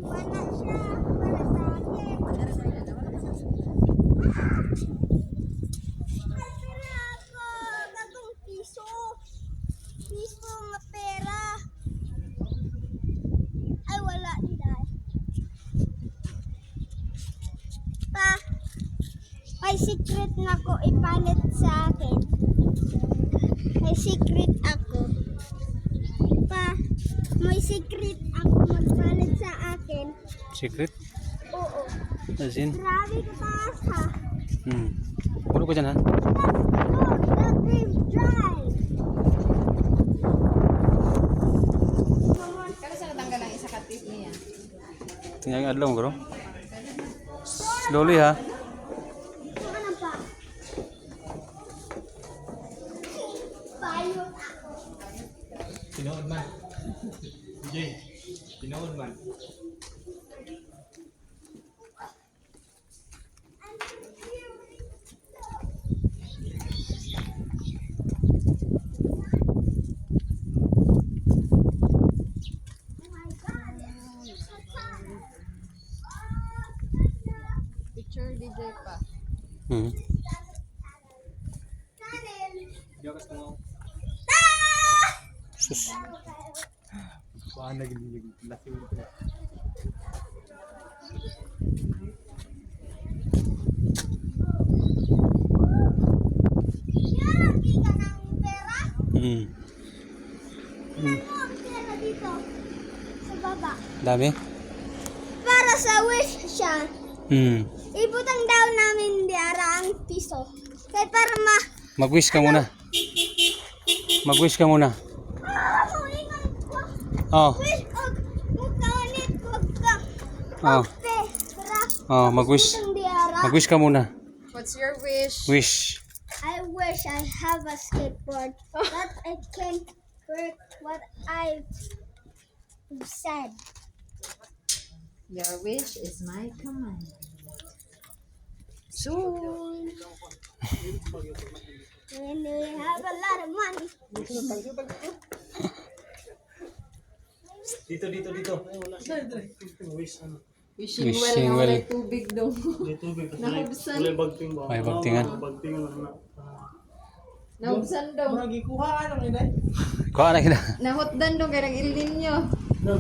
Wala siya. Wala sa akin. Ay, pera ako. Gatong piso. Piso nga pera. Ay, wala nila. Pa, may secret na ko ipalit sa akin. May secret ako. Pa, may secret ako magpalit sa akin. Secret? Oo. As in? Grabe ka taas ha. Puno ko dyan ha? Let's go, the dream drive. Kano sa natanggal ang isa katis niya? Tingnan yung adlaw mo bro. Slowly ha? Ano pa? Payo. Tinood man. Jay, tinood man. Picture DJ pa. Diyakas ko mo. Sus. Paano naging laki mo pala. Yagi ka ng pera? Hmm. Ano ang pera dito? Sa baba. Dami? Para sa wish siya. Ibutang daw namin diara ang piso. Kaya para Mag-wish ka muna. Mag-wish ka muna. ingat ko. Oh. Wish og mukhaunit magka. Oh. Pera. Oh, mag-wish. Ibutang diara. Mag-wish ka muna. What's your wish? Wish. I wish I have a skateboard that I can work what I've said. Your wish is my command. Soon. When we have a lot of money. Dito. Wish ano. Wishing well Wishing na well. walay tubig daw. Dito big. Nahubsan. Wala bagting ba? May bagtingan. Bagtingan na. Nahubsan daw. Maragi kuha ano ni dai? Kuha na kita. Nahutdan daw kaya nag-ilin nyo. No.